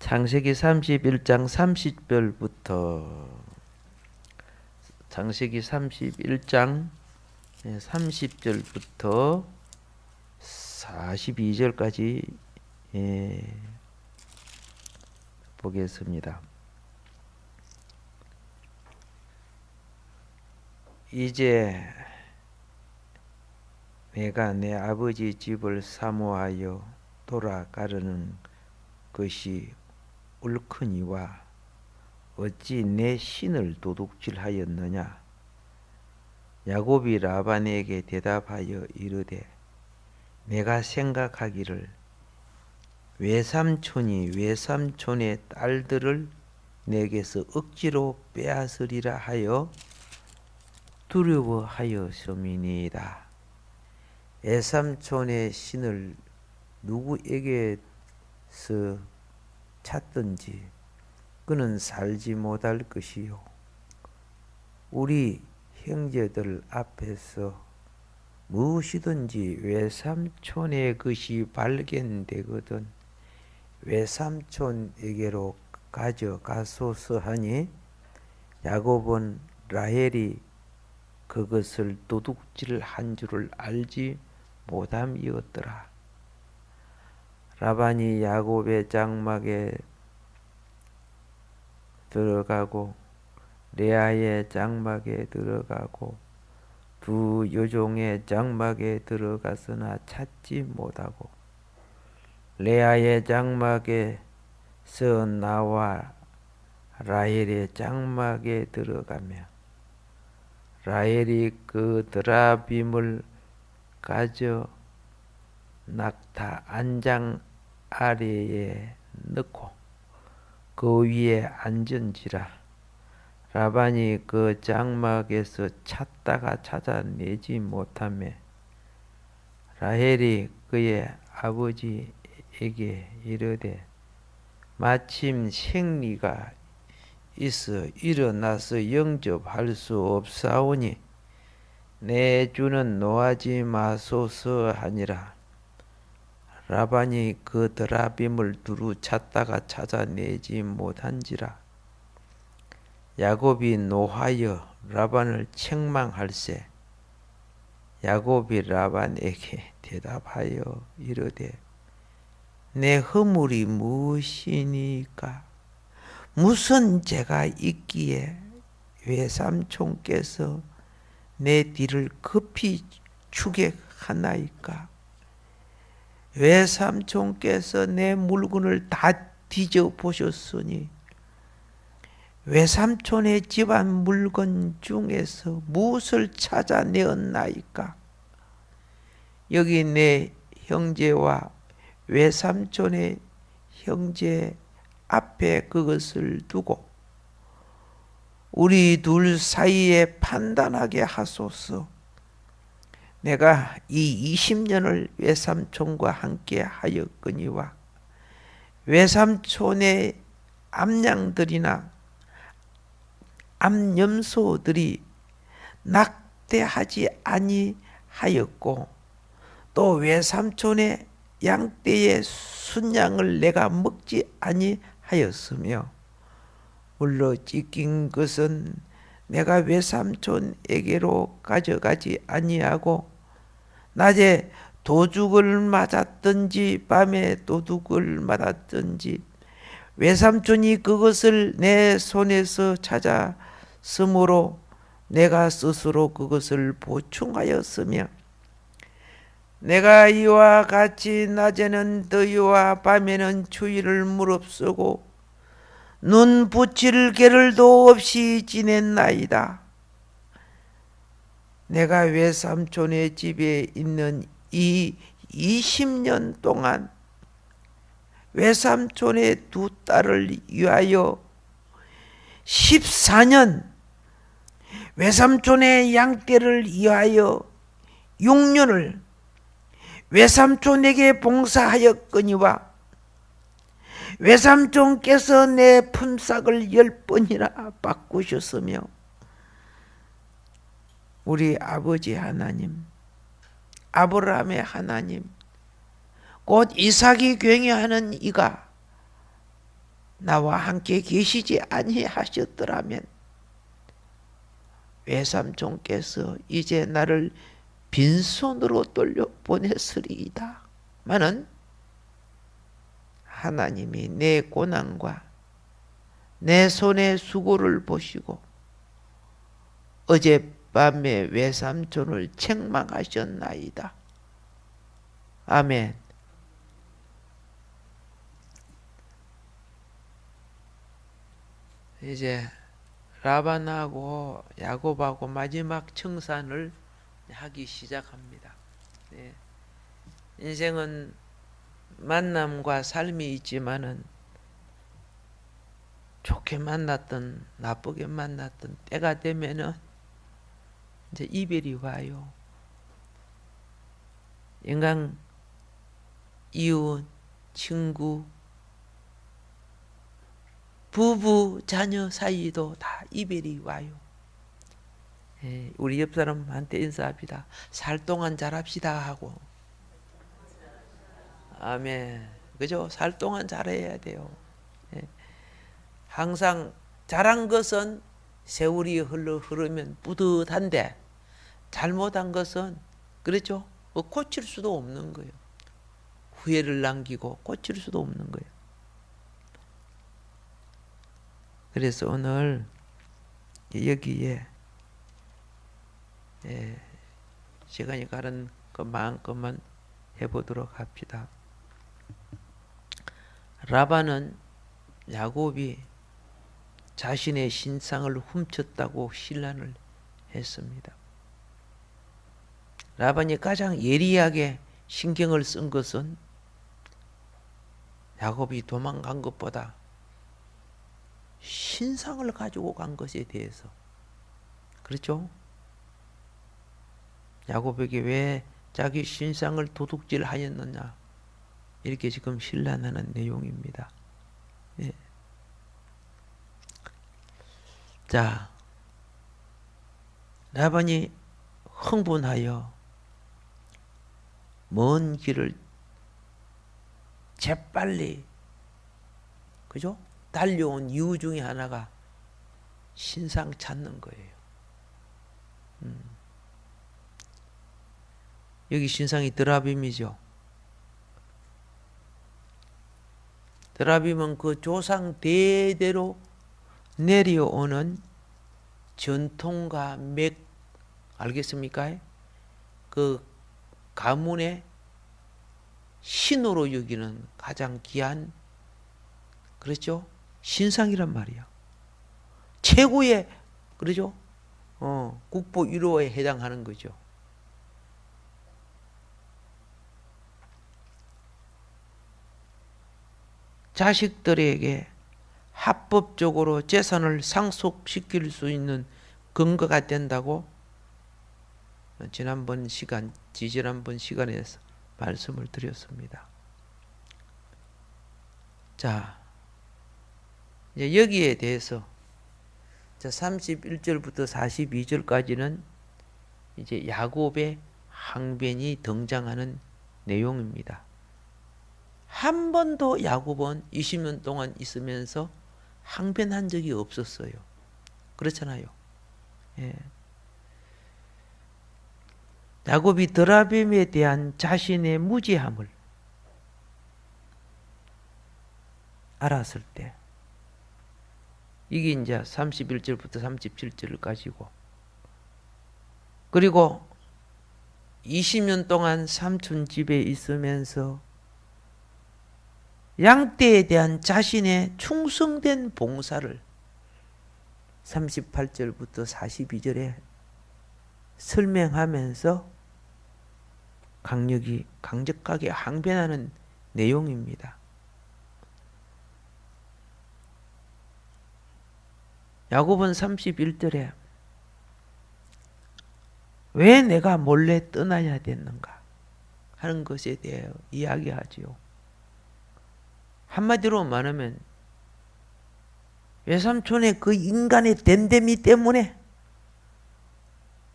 창세기 31장 30절부터 창세기 31장 30절부터 42절까지 보겠습니다. 이제 내가 내 아버지 집을 사모하여 돌아가려는 것이 옳거니와 어찌 내 신을 도둑질하였느냐? 야곱이 라반에게 대답하여 이르되 내가 생각하기를 외삼촌이 외삼촌의 딸들을 내게서 억지로 빼앗으리라 하여 두려워하였음이니이다. 외삼촌의 신을 누구에게서 찾든지 그는 살지 못할 것이요 우리 형제들 앞에서 무엇이든지 외삼촌의 것이 발견되거든 외삼촌에게로 가져가소서 하니 야곱은 라헬이 그것을 도둑질한 줄을 알지 못함이었더라. 라반이 야곱의 장막에 들어가고 레아의 장막에 들어가고 두 여종의 장막에 들어갔으나 찾지 못하고 레아의 장막에서 나와 라헬의 장막에 들어가며 라헬이 그 드라빔을 가져 낙타 안장 아래에 넣고 그 위에 앉은지라. 라반이 그 장막에서 찾다가 찾아내지 못하며 라헬이 그의 아버지에게 이르되 마침 생리가 있어 일어나서 영접할 수 없사오니 내 주는 노하지 마소서 하니라. 라반이 그 드라빔을 두루 찾다가 찾아내지 못한지라. 야곱이 노하여 라반을 책망할세. 야곱이 라반에게 대답하여 이르되 내 허물이 무엇이니까? 무슨 죄가 있기에 외삼촌께서 내 뒤를 급히 추격하나이까? 외삼촌께서 내 물건을 다 뒤져보셨으니 외삼촌의 집안 물건 중에서 무엇을 찾아내었나이까? 여기 내 형제와 외삼촌의 형제 앞에 그것을 두고 우리 둘 사이에 판단하게 하소서. 내가 이 20년을 외삼촌과 함께 하였거니와 외삼촌의 암양들이나 암염소들이 낙태하지 아니하였고 또 외삼촌의 양떼의 순양을 내가 먹지 아니하였으며 물러 찢긴 것은 내가 외삼촌에게로 가져가지 아니하고 낮에 도둑을 맞았든지 밤에 도둑을 맞았든지 외삼촌이 그것을 내 손에서 찾았으므로 내가 스스로 그것을 보충하였으며 내가 이와 같이 낮에는 더위와 밤에는 추위를 무릅쓰고 눈 붙일 겨를도 없이 지냈나이다. 내가 외삼촌의 집에 있는 이 20년 동안 외삼촌의 두 딸을 위하여 14년, 외삼촌의 양떼를 위하여 6년을 외삼촌에게 봉사하였거니와 외삼촌께서 내 품삯을 10번이나 바꾸셨으며 우리 아버지 하나님, 아브라함의 하나님, 곧 이삭이 경외하는 이가 나와 함께 계시지 아니하셨더라면 외삼촌께서 이제 나를 빈손으로 돌려보냈으리이다. 마는 하나님이 내 고난과 내 손의 수고를 보시고 어젯밤에 외삼촌을 책망하셨나이다. 아멘. 이제 라반하고 야곱하고 마지막 청산을 하기 시작합니다. 네. 인생은 만남과 삶이 있지만은 좋게 만났던 나쁘게 만났던 때가 되면은 이제 이별이 와요. 인간, 이웃, 친구, 부부, 자녀 사이도 다 이별이 와요. 예, 우리 옆 사람한테 인사합니다. 살 동안 잘합시다 하고. 아멘. 그죠? 살 동안 잘해야 돼요. 예. 항상 잘한 것은 세월이 흐르면 뿌듯한데 잘못한 것은 그렇죠? 고칠 수도 없는 거예요. 후회를 남기고 고칠 수도 없는 거예요. 그래서 오늘 여기에 시간이 가는 것만큼만 해보도록 합시다. 라반은 야곱이 자신의 신상을 훔쳤다고 신란을 했습니다. 라반이 가장 예리하게 신경을 쓴 것은 야곱이 도망간 것보다 신상을 가지고 간 것에 대해서. 그렇죠? 야곱에게 왜 자기 신상을 도둑질하였느냐 이렇게 지금 신란하는 내용입니다. 예. 자, 라반이 흥분하여 먼 길을 재빨리 그죠? 달려온 이유 중에 하나가 신상 찾는 거예요. 여기 신상이 드라빔이죠. 드라빔은 그 조상 대대로 내려오는 전통과 맥 알겠습니까? 그 가문의 신으로 여기는 가장 귀한 그렇죠? 신상이란 말이야. 최고의 그렇죠? 국보 1호에 해당하는 거죠. 자식들에게 합법적으로 재산을 상속시킬 수 있는 근거가 된다고 지난번 시간에서 말씀을 드렸습니다. 자, 이제 여기에 대해서 31절부터 42절까지는 이제 야곱의 항변이 등장하는 내용입니다. 한 번도 야곱은 20년 동안 있으면서 항변한 적이 없었어요. 그렇잖아요. 예. 야곱이 드라빔에 대한 자신의 무지함을 알았을 때 이게 이제 31절부터 37절까지고 그리고 20년 동안 삼촌 집에 있으면서 양떼에 대한 자신의 충성된 봉사를 38절부터 42절에 설명하면서 강력하게 항변하는 내용입니다. 야곱은 31절에 왜 내가 몰래 떠나야 됐는가 하는 것에 대해 이야기하지요. 한마디로 말하면 외삼촌의 그 인간의 댐댐이 때문에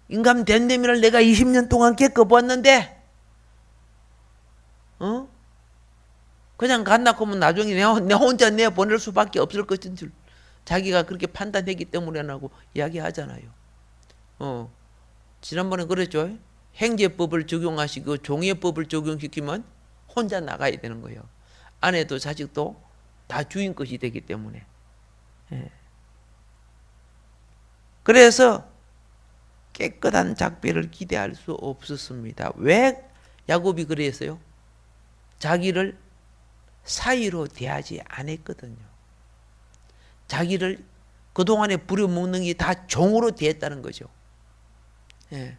인간 댐댐이를 내가 20년 동안 겪어봤는데 그냥 간다 하면 나중에 내 혼자 내 보낼 수밖에 없을 것인 줄 자기가 그렇게 판단했기 때문에라고 이야기하잖아요. 지난번에 그랬죠. 행제법을 적용하시고 종예법을 적용시키면 혼자 나가야 되는 거예요. 아내도 자식도 다 주인 것이 되기 때문에. 예. 그래서 깨끗한 작별을 기대할 수 없었습니다. 왜 야곱이 그랬어요? 자기를 사위로 대하지 않았거든요. 자기를 그동안에 부려먹는 게 다 종으로 대했다는 거죠. 예.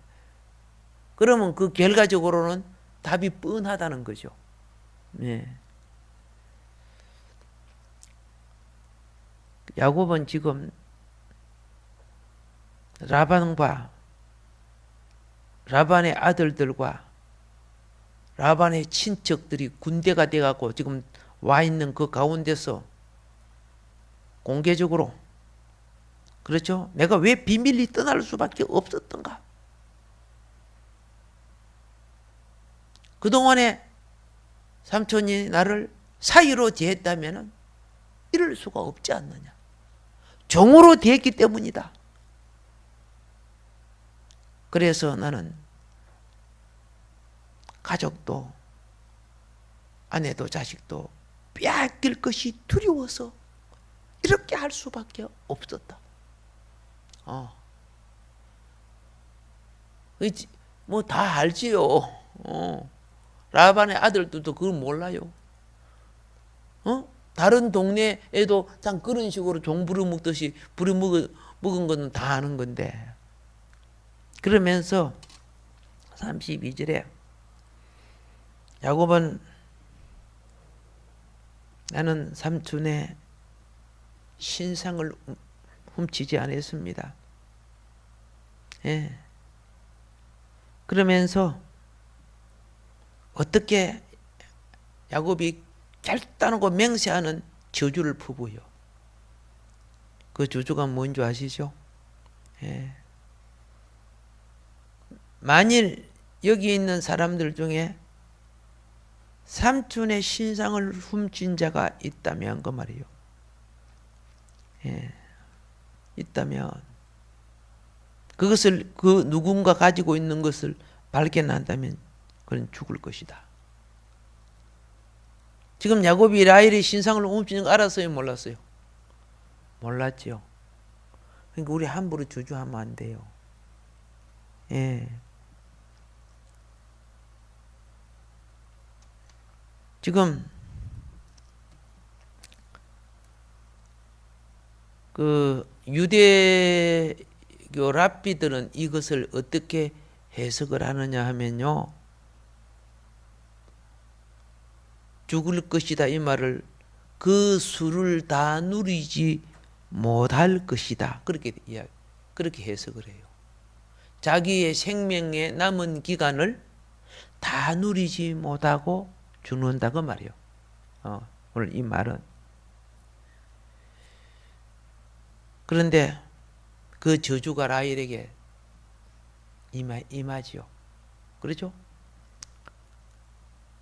그러면 그 결과적으로는 답이 뻔하다는 거죠. 예. 야곱은 지금 라반의 아들들과 라반의 친척들이 군대가 돼갖고 지금 와 있는 그 가운데서 공개적으로 그렇죠? 내가 왜 비밀리 떠날 수밖에 없었던가? 그동안에 삼촌이 나를 사위로 대했다면 이럴 수가 없지 않느냐. 종으로 대했기 때문이다. 그래서 나는 가족도 아내도 자식도 빼앗길 것이 두려워서 이렇게 할 수밖에 없었다. 뭐 다 알지요. 라반의 아들들도 그걸 몰라요. 다른 동네에도 참 그런 식으로 종 부려먹듯이 부려먹은 거는 다 아는 건데. 그러면서 32절에 야곱은 나는 삼촌의 신상을 훔치지 않았습니다. 예. 그러면서 어떻게 야곱이 결단하고 맹세하는 저주를 퍼부어요. 그 저주가 뭔지 아시죠? 예. 만일 여기 있는 사람들 중에 삼촌의 신상을 훔친 자가 있다면 그 말이에요. 예. 있다면 그것을 그 누군가 가지고 있는 것을 발견한다면 그는 죽을 것이다. 지금 야곱이 라헬의 신상을 훔치는 거 알았어요? 몰랐어요? 몰랐지요. 그러니까 우리 함부로 저주하면 안 돼요. 예. 지금 그 유대교 랍비들은 이것을 어떻게 해석을 하느냐 하면요. 죽을 것이다 이 말을 그 수를 다 누리지 못할 것이다. 그렇게 해석을 해요. 자기의 생명의 남은 기간을 다 누리지 못하고 죽는다고 말이에요. 오늘 이 말은. 그런데 그 저주가 라헬에게 임하지요. 그렇죠?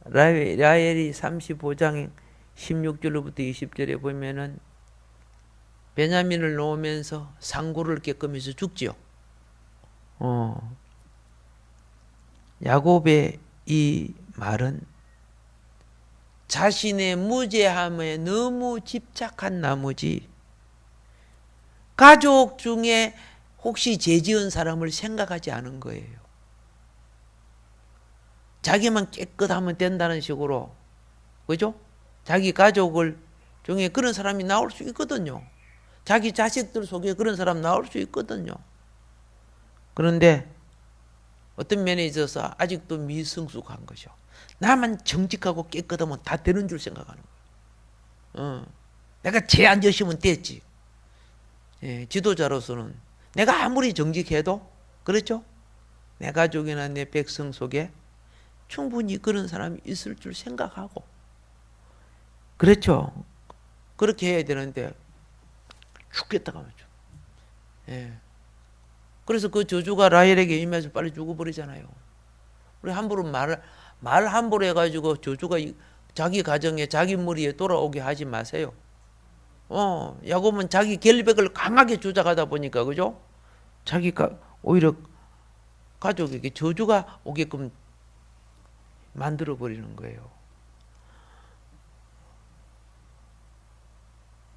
라헬이 35장 16절로부터 20절에 보면은 베냐민을 놓으면서 상고를 겪으면서 죽지요. 야곱의 이 말은 자신의 무죄함에 너무 집착한 나머지 가족 중에 혹시 죄 지은 사람을 생각하지 않은 거예요. 자기만 깨끗하면 된다는 식으로, 그죠? 자기 가족을 중에 그런 사람이 나올 수 있거든요. 자기 자식들 속에 그런 사람 나올 수 있거든요. 그런데 어떤 면에 있어서 아직도 미성숙한 거죠. 나만 정직하고 깨끗하면 다 되는 줄 생각하는 거예요. 내가 죄 안 지으면 됐지. 예, 지도자로서는 내가 아무리 정직해도 그렇죠? 내 가족이나 내 백성 속에 충분히 그런 사람이 있을 줄 생각하고 그렇죠? 그렇게 해야 되는데 죽겠다고 하죠. 예. 그래서 그 저주가 라헬에게 임해서 빨리 죽어버리잖아요. 우리 함부로 말 함부로 해가지고 저주가 자기 가정에 자기 머리에 돌아오게 하지 마세요. 야곱은 자기 결백을 강하게 조작하다 보니까 그죠? 자기가 오히려 가족에게 저주가 오게끔 만들어 버리는 거예요.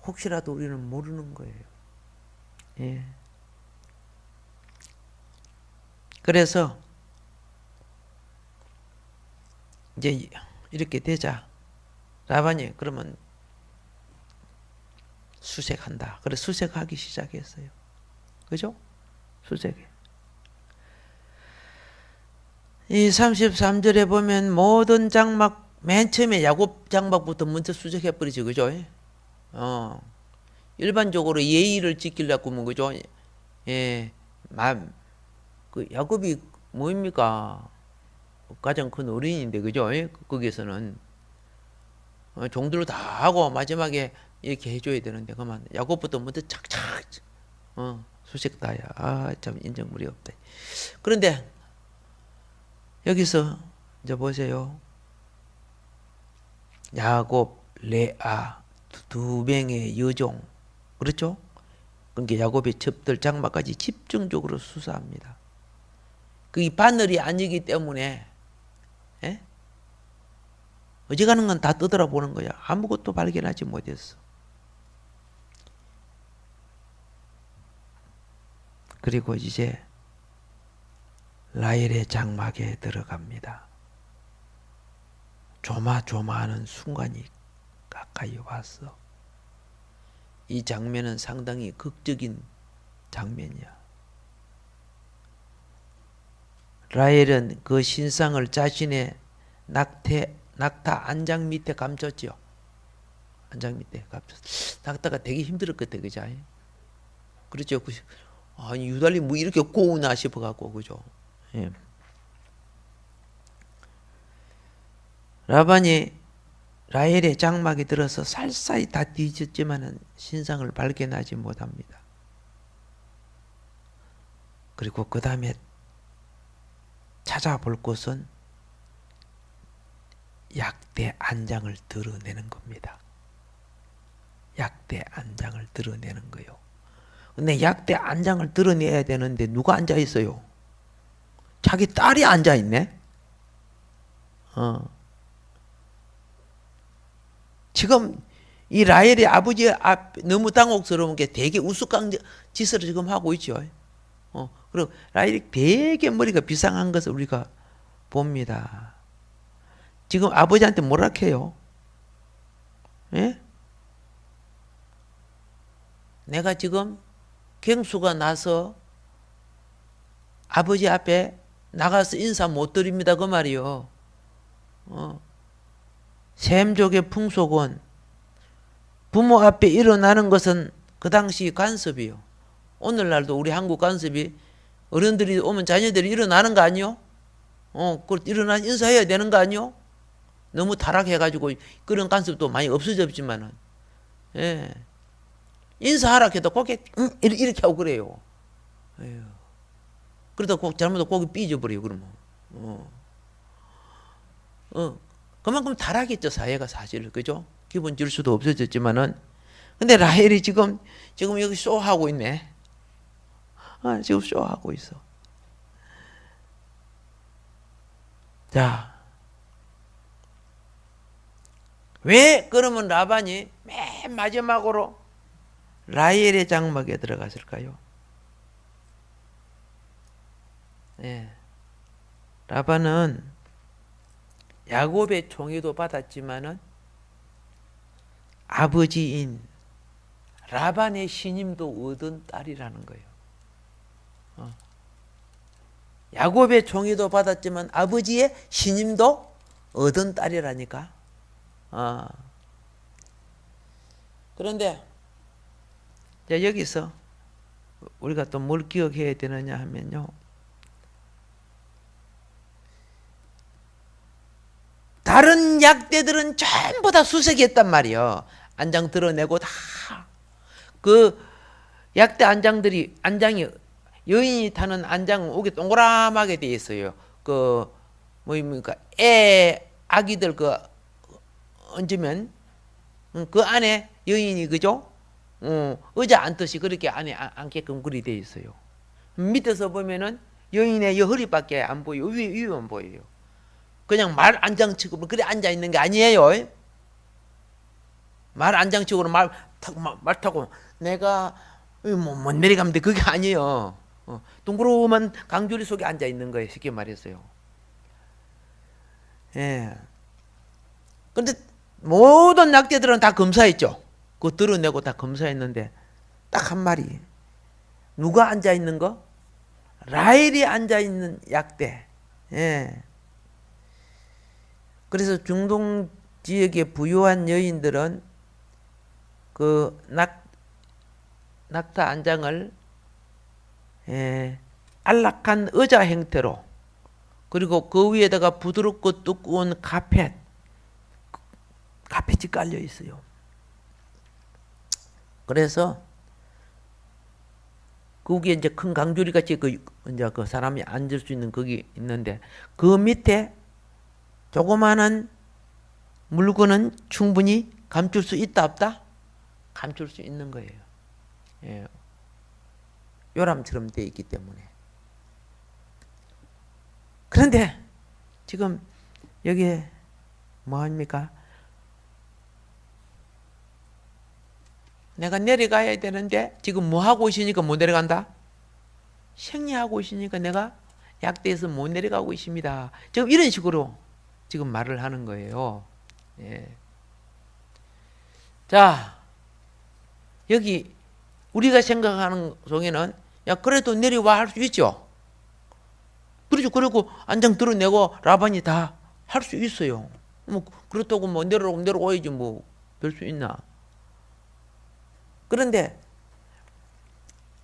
혹시라도 우리는 모르는 거예요. 예. 그래서 이제 이렇게 되자 라반이 그러면 수색한다. 그래 수색하기 시작했어요. 그죠? 수색해. 이 33절에 보면 모든 장막 맨 처음에 야곱 장막부터 먼저 수색해 버리지 그죠? 일반적으로 예의를 지키려고 뭐 그죠? 예, 그 야곱이 뭐입니까? 가장 큰 어린인데 그죠? 거기서는 종들로 다 하고 마지막에 이렇게 해줘야 되는데 그만 야곱부터 먼저 착착 수색다야. 참 인정물이 없다. 그런데 여기서 이제 보세요. 야곱, 레아 두 명의 여종 그렇죠? 그러니까 야곱의 첩들 장막까지 집중적으로 수사합니다. 그게 바늘이 아니기 때문에 어지간한 건 다 떠들어보는 거야. 아무것도 발견하지 못했어. 그리고 이제 라헬의 장막에 들어갑니다. 조마조마하는 순간이 가까이 왔어. 이 장면은 상당히 극적인 장면이야. 라헬은 그 신상을 자신의 낙타 안장 밑에 감췄죠. 안장 밑에 감췄어. 낙타가 되게 힘들었거든, 그죠? 그렇죠. 아니 유달리 뭐 이렇게 고우나 싶어갖고 그죠. 예. 라반이 라헬의 장막에 들어서 살살이 다 뒤졌지만은 신상을 발견하지 못합니다. 그리고 그 다음에 찾아볼 곳은 약대 안장을 드러내는 겁니다. 약대 안장을 드러내는 거요. 근데 약대 안장을 드러내야 되는데 누가 앉아 있어요? 자기 딸이 앉아 있네. 지금 이 라헬의 아버지 너무 당혹스러운 게 되게 우스꽝 짓을 지금 하고 있죠. 그리고 라헬이 되게 머리가 비상한 것을 우리가 봅니다. 지금 아버지한테 뭐라 해요? 예? 내가 지금 경수가 나서 아버지 앞에 나가서 인사 못 드립니다. 그 말이요. 셈족의 풍속은 부모 앞에 일어나는 것은 그 당시 간섭이요. 오늘날도 우리 한국 간섭이 어른들이 오면 자녀들이 일어나는 거 아니요? 그 일어나 인사해야 되는 거 아니요? 너무 타락해가지고 그런 간섭도 많이 없어졌지만은, 예. 인사하라 해도 고개 이렇게 하고 그래요. 에휴. 그러다 잘못하면 고개 삐져버려요. 그러면. 그만큼 타락했죠 사회가 사실 그죠? 기분 질서도 없어졌지만은. 근데 라헬이 지금 여기 쇼하고 있네. 지금 쇼하고 있어. 자, 왜 그러면 라반이 맨 마지막으로 라헬의 장막에 들어갔을까요? 네. 라반은 야곱의 총애도 받았지만은 아버지인 라반의 신임도 얻은 딸이라는 거예요. 야곱의 총애도 받았지만 아버지의 신임도 얻은 딸이라니까. 그런데 여기서 우리가 또 뭘 기억해야 되느냐 하면요. 다른 약대들은 전부 다 수색했단 말이에요. 안장 드러내고 다. 그 약대 안장이 여인이 타는 안장은 오게 동그라하게 돼 있어요. 그 뭡니까 아기들 그 얹으면 그 안에 여인이 그죠? 의자 앉듯이 그렇게 안에 앉게끔 그리 돼 있어요. 밑에서 보면은 여인의 허리밖에 안 보여. 위만 보여요. 그냥 말 안장치고 그래 앉아 있는 게 아니에요. 말 안장치고로 말 타고 내가 못 내려가면 돼. 그게 아니에요. 둥그러만 강주리 속에 앉아 있는 거예요. 쉽게 말했어요. 예. 근데 모든 약대들은 다 검사했죠. 그거 드러내고 다 검사했는데 딱 한 마리. 누가 앉아 있는 거? 라헬이 앉아 있는 약대. 예. 그래서 중동 지역의 부유한 여인들은 그 낙타 안장을 안락한 의자 형태로 그리고 그 위에다가 부드럽고 두꺼운 카펫이 깔려 있어요. 그래서 거기에 이제 큰 강주리 같이 이제 그 사람이 앉을 수 있는 거기 있는데 그 밑에 조그마한 물건은 충분히 감출 수 있다 없다? 감출 수 있는 거예요. 예. 요람처럼 되어 있기 때문에. 그런데 지금 여기에 뭐 합니까? 내가 내려가야 되는데 지금 뭐 하고 있으니까 못 내려간다? 생리하고 있으니까 내가 약대에서 못 내려가고 있습니다. 지금 이런 식으로 지금 말을 하는 거예요. 예. 자, 여기 우리가 생각하는 속에는 야 그래도 내려와 할 수 있죠. 그렇죠. 그리고 안장 드러내고 라반이 다 할 수 있어요. 뭐 그렇다고 뭐 내려와야지 뭐 별 수 있나? 그런데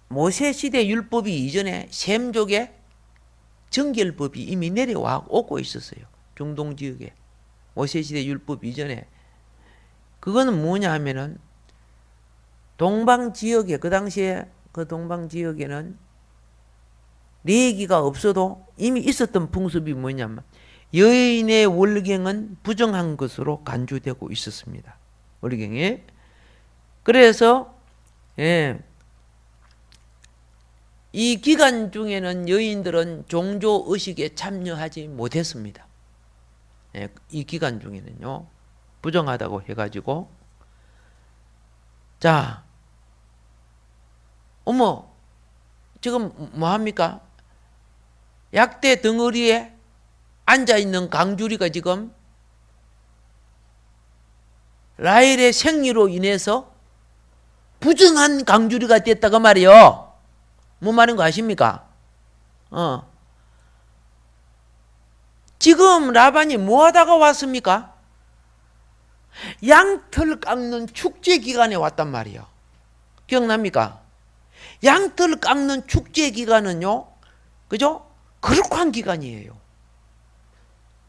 모세 시대 율법이 이전에 셈족의 정결법이 이미 내려와 오고 있었어요. 중동 지역에 모세 시대 율법 이전에 그거는 뭐냐 하면은 동방 지역에 그 당시에 그 동방 지역에는 레위기가 없어도 이미 있었던 풍습이 뭐냐면 여인의 월경은 부정한 것으로 간주되고 있었습니다. 월경에. 그래서 이 기간 중에는 여인들은 종교 의식에 참여하지 못했습니다. 이 기간 중에는요. 부정하다고 해가지고 자, 어머 지금 뭐 합니까? 약대 덩어리에 앉아있는 강주리가 지금 라헬의 생리로 인해서 부정한 강주리가 됐다고 말이요. 뭐 말인 거 아십니까? 지금 라반이 뭐 하다가 왔습니까? 양털 깎는 축제 기간에 왔단 말이에요. 기억납니까? 양털 깎는 축제 기간은요, 그죠? 거룩한 기간이에요.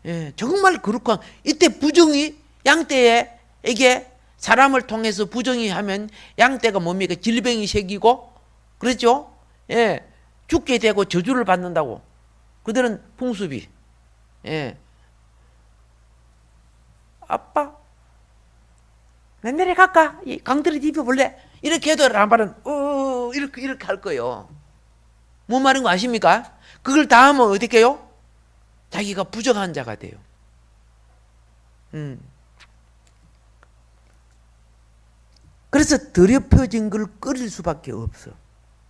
예, 정말 거룩한. 이때 부정이 양떼에게 사람을 통해서 부정이 하면 양떼가 뭡니까? 질병이 생기고, 그렇죠? 예, 죽게 되고 저주를 받는다고. 그들은 풍습이. 예. 아빠, 내 내려갈까? 이 강들이 뒤벼볼래? 이렇게 해도 라반은 이렇게 할 거예요. 뭐 말인 거 아십니까? 그걸 다 하면 어떻게 해요? 자기가 부정한 자가 돼요. 그래서 더럽혀진 걸 끓일 수밖에 없어.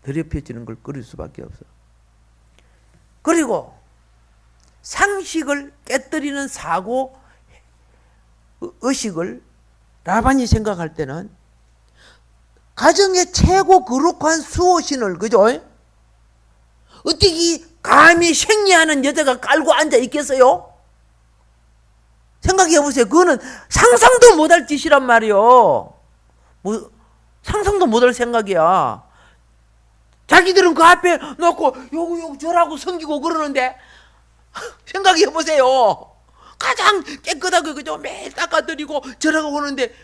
더럽혀지는 걸 끓일 수밖에 없어. 그리고 상식을 깨뜨리는 사고 의식을 라반이 생각할 때는 가정의 최고 거룩한 수호신을, 그죠? 어떻게 감히 생리하는 여자가 깔고 앉아 있겠어요? 생각해 보세요. 그거는 상상도 못할 짓이란 말이요. 뭐 상상도 못할 생각이야. 자기들은 그 앞에 놓고 요거 저라고 섬기고 그러는데 생각해 보세요. 가장 깨끗하게 그죠? 매일 닦아드리고 저라고 오는데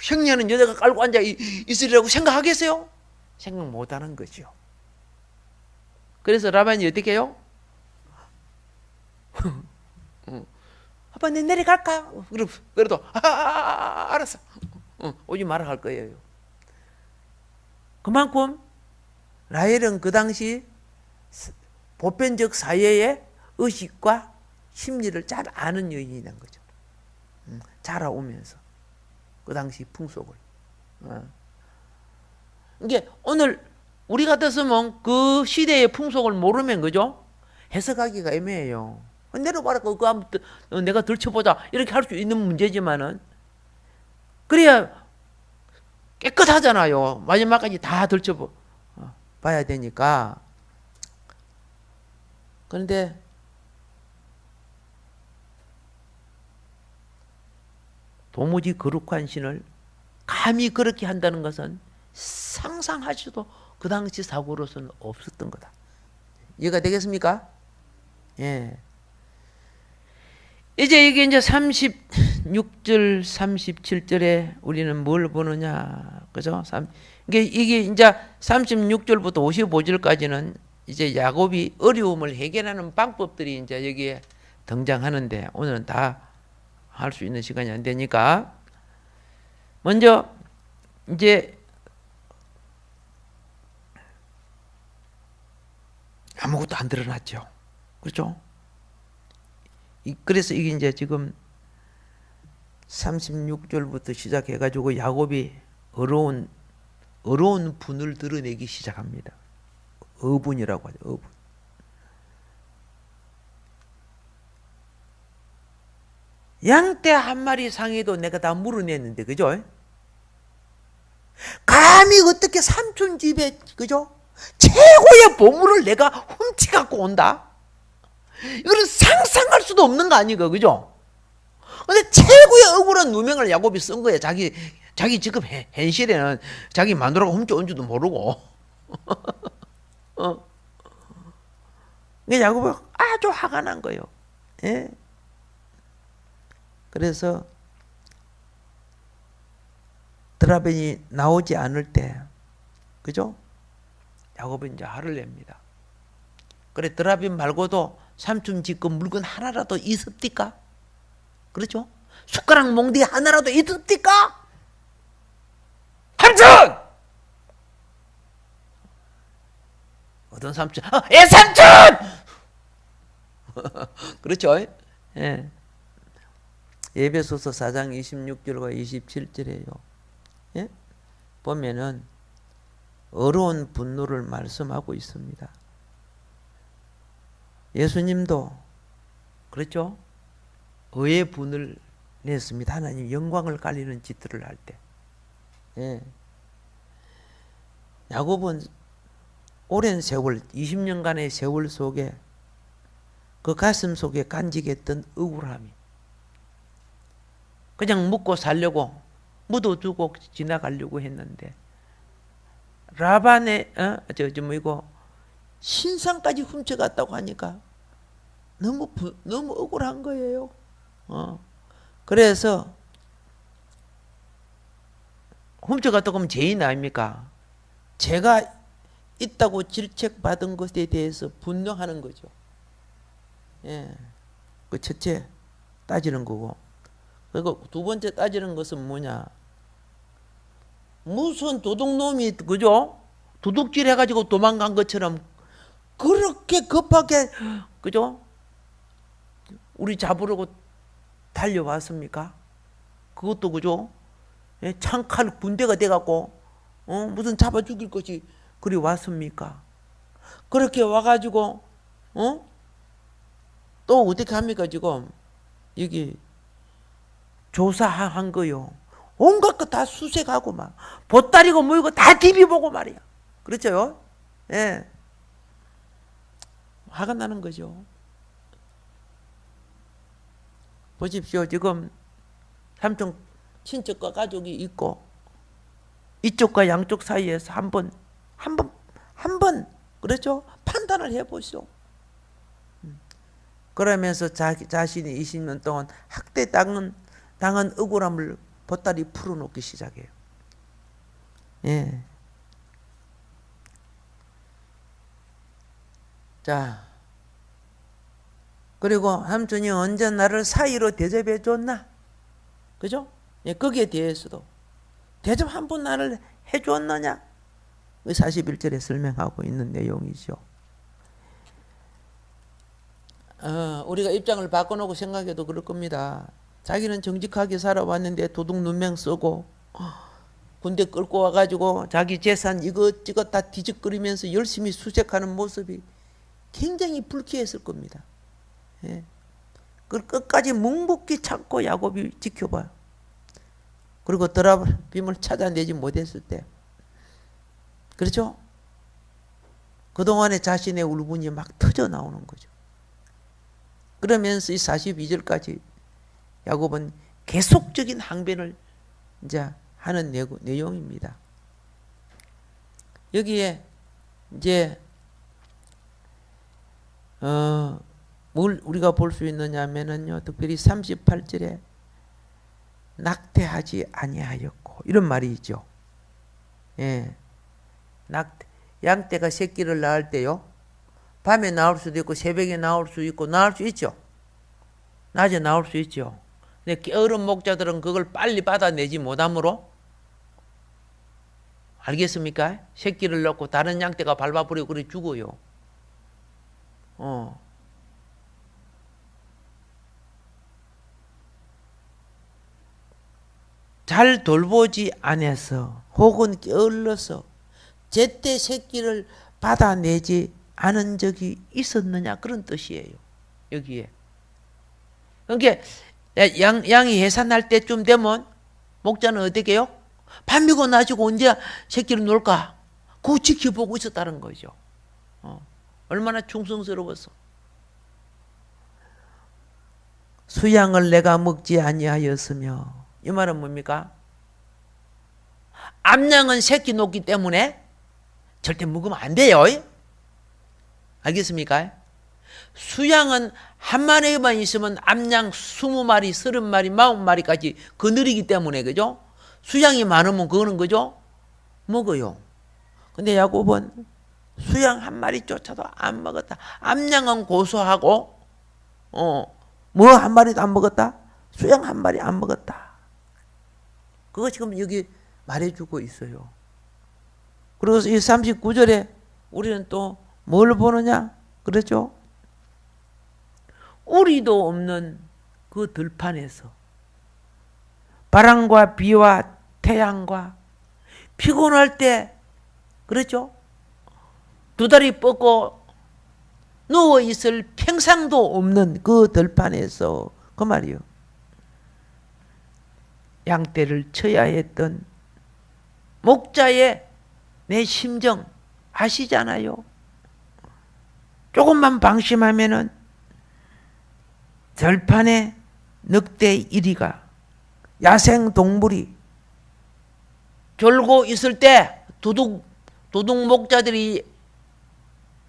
생리하는 여자가 깔고 앉아 있으리라고 생각하겠어요? 생각 못하는 거죠. 그래서 라반이 어떻게 해요? 아빠 내 내려갈까? 그래도 알았어. 오지 마라 할 거예요. 그만큼 라헬은 그 당시 보편적 사회의 의식과 심리를 잘 아는 여인이란 거죠. 자라오면서 그 당시 풍속을. 이게 오늘 우리 같았으면 그 시대의 풍속을 모르면 그죠? 해석하기가 애매해요. 내려봐라 그거 한번 내가 들춰보자 이렇게 할 수 있는 문제지만은 그래야 깨끗하잖아요. 마지막까지 다 들춰봐야 되니까. 그런데 도무지 거룩한 신을 감히 그렇게 한다는 것은 상상할 수도 그 당시 사고로서는 없었던 거다. 이해가 되겠습니까? 예. 이제 이게 이제 36절, 37절에 우리는 뭘 보느냐, 그죠? 이게 이제 36절부터 55절까지는 이제 야곱이 어려움을 해결하는 방법들이 이제 여기에 등장하는데 오늘은 다 할 수 있는 시간이 안 되니까 먼저 이제 아무것도 안 드러났죠. 그렇죠? 그래서 이게 이제 지금 36절부터 시작해가지고 야곱이 어려운 분을 드러내기 시작합니다. 어분이라고 하죠. 어분. 양떼 한 마리 상에도 내가 다 물어냈는데, 그죠? 감히 어떻게 삼촌 집에, 그죠? 최고의 보물을 내가 훔치갖고 온다? 이거는 상상할 수도 없는 거 아니고, 그죠? 근데 최고의 억울한 누명을 야곱이 쓴 거예요. 자기 지금 현실에는 자기 마누라가 훔쳐온 줄도 모르고. 야곱이 아주 화가 난 거예요. 예? 그래서 드라벤이 나오지 않을 때, 그죠? 야곱은 이제 화를 냅니다. 그래, 드라벤 말고도 삼촌 집 그 물건 하나라도 있습니까? 그렇죠? 숟가락 몽디 하나라도 있습니까? 삼촌! 어떤 삼촌? 삼촌! 그렇죠? 예. 에베소서 4장 26절과 27절에요. 예? 보면은 어려운 분노를 말씀하고 있습니다. 예수님도 그렇죠? 의의 분을 냈습니다. 하나님 영광을 갈리는 짓들을 할 때. 예. 야곱은 오랜 세월, 20년간의 세월 속에 그 가슴 속에 간직했던 억울함이 그냥 묻고 살려고 묻어두고 지나가려고 했는데 라반의 신상까지 훔쳐갔다고 하니까 너무 억울한 거예요. 그래서 훔쳐갔다고 하면 죄인 아닙니까? 제가 있다고 질책받은 것에 대해서 분노하는 거죠. 예, 그 첫째 따지는 거고, 그리고 두 번째 따지는 것은 뭐냐? 무슨 도둑놈이 그죠? 도둑질 해가지고 도망간 것처럼 그렇게 급하게 그죠? 우리 잡으려고 달려왔습니까? 그것도 그죠? 예, 창칼 군대가 돼갖고 무슨 잡아 죽일 것이 그리 왔습니까? 그렇게 와가지고 또 어떻게 합니까? 지금 여기 조사한 거요. 온갖 거 다 수색하고 막 보따리고 뭐이고 다 디비보고 말이야. 그렇죠? 예. 화가 나는 거죠. 보십시오. 지금 삼촌 친척과 가족이 있고 이쪽과 양쪽 사이에서 한 번 그렇죠? 판단을 해보시오. 그러면서 자신이 20년 동안 당한 억울함을 보따리 풀어놓기 시작해요. 예. 자, 그리고 삼촌이 언제 나를 사이로 대접해 줬나? 그죠? 예, 거기에 대해서도 대접 한 번 나를 해 줬느냐? 41절에 설명하고 있는 내용이죠. 우리가 입장을 바꿔놓고 생각해도 그럴 겁니다. 자기는 정직하게 살아왔는데 도둑 눈명 쓰고 군대 끌고 와가지고 자기 재산 이것저것 다 뒤적거리면서 열심히 수색하는 모습이 굉장히 불쾌했을 겁니다. 예. 그걸 끝까지 묵묵히 참고 야곱이 지켜봐요. 그리고 더라빔을 찾아내지 못했을 때, 그렇죠? 그동안에 자신의 울분이 막 터져 나오는 거죠. 그러면서 이 42절까지 야곱은 계속적인 항변을 이제 하는 내용입니다. 여기에 이제 뭘 우리가 볼 수 있느냐 하면은요, 특별히 38절에 낙태하지 아니하였고 이런 말이 있죠. 예. 양떼가 새끼를 낳을 때요, 밤에 나올 수도 있고 새벽에 나올 수 있고 나올 수 있죠. 낮에 나올 수 있죠. 근데 게으른 목자들은 그걸 빨리 받아내지 못하므로, 알겠습니까? 새끼를 낳고 다른 양떼가 밟아버리고 그래 죽어요. 잘 돌보지 않아서 혹은 게을러서 제때 새끼를 받아내지 않은 적이 있었느냐, 그런 뜻이에요. 여기에. 그러니까 양이 해산할 때쯤 되면 목자는 어떻게 해요? 밤이고 낮이고 언제 새끼를 놓을까? 그거 지켜보고 있었다는 거죠. 얼마나 충성스러웠어. 수양을 내가 먹지 아니하였으며, 이 말은 뭡니까? 암양은 새끼 놓기 때문에 절대 먹으면 안 돼요. 알겠습니까? 수양은 한 마리만 있으면 암양 20마리, 30마리, 40마리까지 거느리기 때문에, 그죠? 수양이 많으면 그거는, 그죠? 먹어요. 근데 야곱은 수양 한 마리조차도 안 먹었다. 암양은 고소하고, 뭐 한 마리도 안 먹었다? 수양 한 마리 안 먹었다. 그거 지금 여기 말해주고 있어요. 그리고 이 39절에 우리는 또 뭘 보느냐? 그렇죠? 우리도 없는 그 들판에서 바람과 비와 태양과 피곤할 때, 그렇죠? 두 다리 뻗고 누워 있을 평상도 없는 그 들판에서, 그 말이요, 양떼를 쳐야 했던 목자의 내 심정 아시잖아요. 조금만 방심하면은 들판에 늑대 1위가, 야생 동물이 졸고 있을 때 도둑 목자들이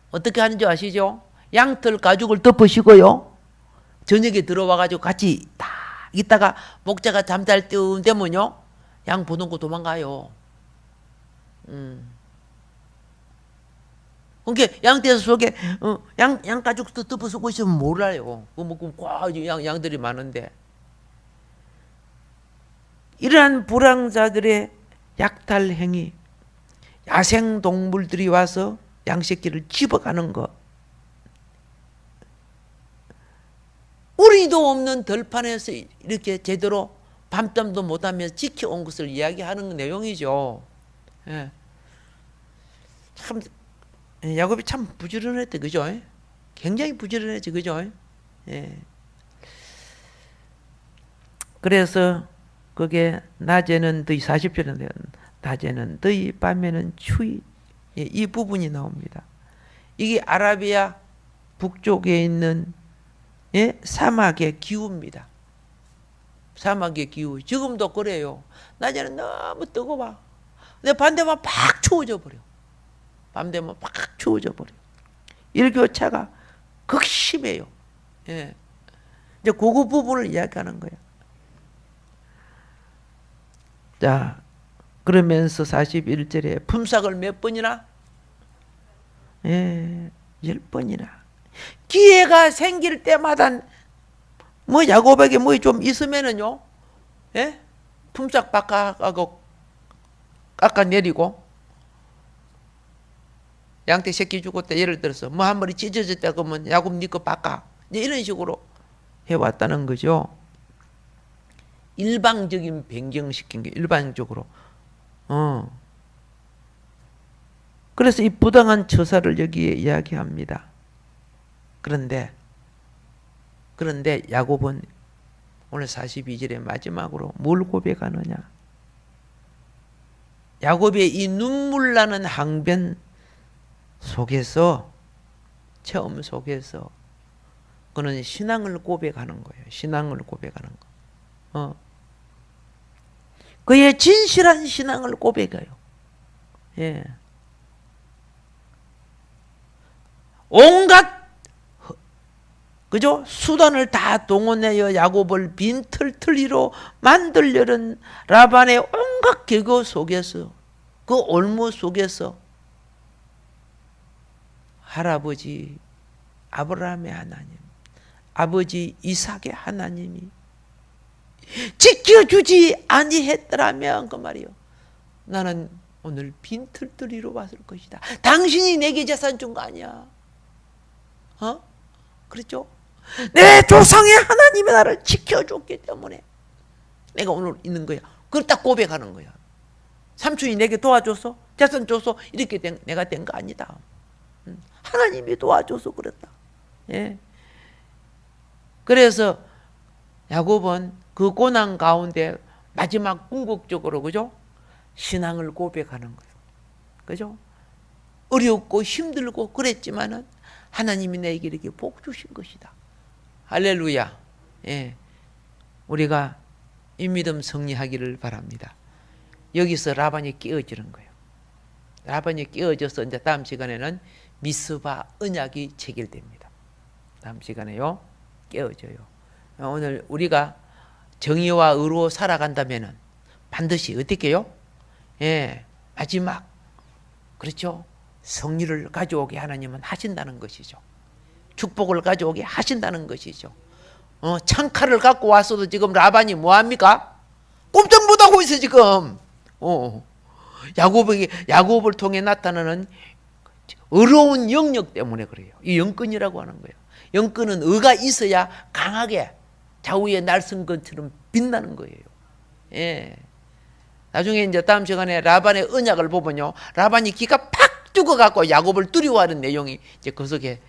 어떻게 하는지 아시죠? 양털 가죽을 덮으시고요, 저녁에 들어와가지고 같이 다 있다가 목자가 잠잘 때쯤 되면요, 양 보는 거 도망가요. 그러니까 양떼 속에 양 가죽도 덮어쓰고 있으면 몰라요. 양들이 많은데. 이러한 불황자들의 약탈 행위, 야생 동물들이 와서 양새끼를 집어가는 것, 우리도 없는 들판에서 이렇게 제대로 밤잠도 못하며 지켜온 것을 이야기하는 내용이죠. 예. 참 야곱이 참 부지런했대, 그죠? 굉장히 부지런했지, 그죠? 예. 그래서 그게 낮에는 더위, 40절인데요. 낮에는 더위, 밤에는 추위. 예, 이 부분이 나옵니다. 이게 아라비아 북쪽에 있는, 예, 사막의 기후입니다. 사막의 기후. 지금도 그래요. 낮에는 너무 뜨거워. 근데 밤 되면 팍 추워져 버려. 밤 되면 팍 추워져 버려. 일교차가 극심해요. 예. 이제 그 부분을 이야기하는 거야. 자, 그러면서 41절에 품삯을 몇 번이나? 예, 10번이나. 기회가 생길 때마다 뭐 야곱에게 뭐 좀 있으면은요, 예? 품삯 깎아내리고, 양떼 새끼 죽었다 예를 들어서 뭐 한 마리 찢어졌다 그러면 야곱 네 거 깎아, 이런 식으로 해왔다는 거죠. 일방적인 변경시킨 게 일반적으로. 그래서 이 부당한 처사를 여기에 이야기합니다. 그런데 야곱은 오늘 42절의 마지막으로 뭘 고백하느냐? 야곱의 이 눈물 나는 항변 속에서, 체험 속에서 그는 신앙을 고백하는 거예요. 신앙을 고백하는 거. 그의 진실한 신앙을 고백해요. 예. 온갖 그죠? 수단을 다 동원하여 야곱을 빈털터리로 만들려는 라반의 온갖 계교 속에서, 그 올무 속에서 할아버지 아브라함의 하나님, 아버지 이삭의 하나님이 지켜주지 아니했더라면 그 말이요, 나는 오늘 빈털터리로 왔을 것이다. 당신이 내게 재산 준 거 아니야. 그렇죠? 내 조상의 하나님이 나를 지켜줬기 때문에 내가 오늘 있는 거야. 그걸 딱 고백하는 거야. 삼촌이 내게 도와줘서, 재산 줘서 이렇게 내가 된 거 아니다. 하나님이 도와줘서 그랬다. 예. 그래서 야곱은 그 고난 가운데 마지막 궁극적으로, 그죠? 신앙을 고백하는 거예요. 그죠? 어렵고 힘들고 그랬지만은 하나님이 내게 이렇게 복 주신 것이다. 할렐루야. 예. 우리가 이 믿음 승리하기를 바랍니다. 여기서 라반이 깨어지는 거예요. 라반이 깨어져서 이제 다음 시간에는 미스바 언약이 체결됩니다. 다음 시간에요. 깨어져요. 오늘 우리가 정의와 의로 살아간다면은 반드시 어떻게 해요? 예. 마지막, 그렇죠? 승리를 가져오게 하나님은 하신다는 것이죠. 축복을 가져오게 하신다는 것이죠. 창칼을 갖고 왔어도 지금 라반이 뭐합니까? 꼼짝 못하고 있어 지금. 야곱을 통해 나타나는 어려운 영역 때문에 그래요. 이 영끈이라고 하는 거예요. 영끈은 의가 있어야 강하게 좌우의 날성건처럼 빛나는 거예요. 예. 나중에 이제 다음 시간에 라반의 언약을 보면요, 라반이 기가 팍 죽어갖고 야곱을 두려워하는 내용이 이제 그 속에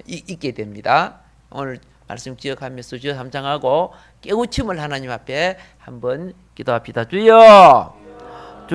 있게 됩니다. 오늘 말씀 기억하면서 주여 함장하고 깨우침을 하나님 앞에 한번 기도합시다. 주여,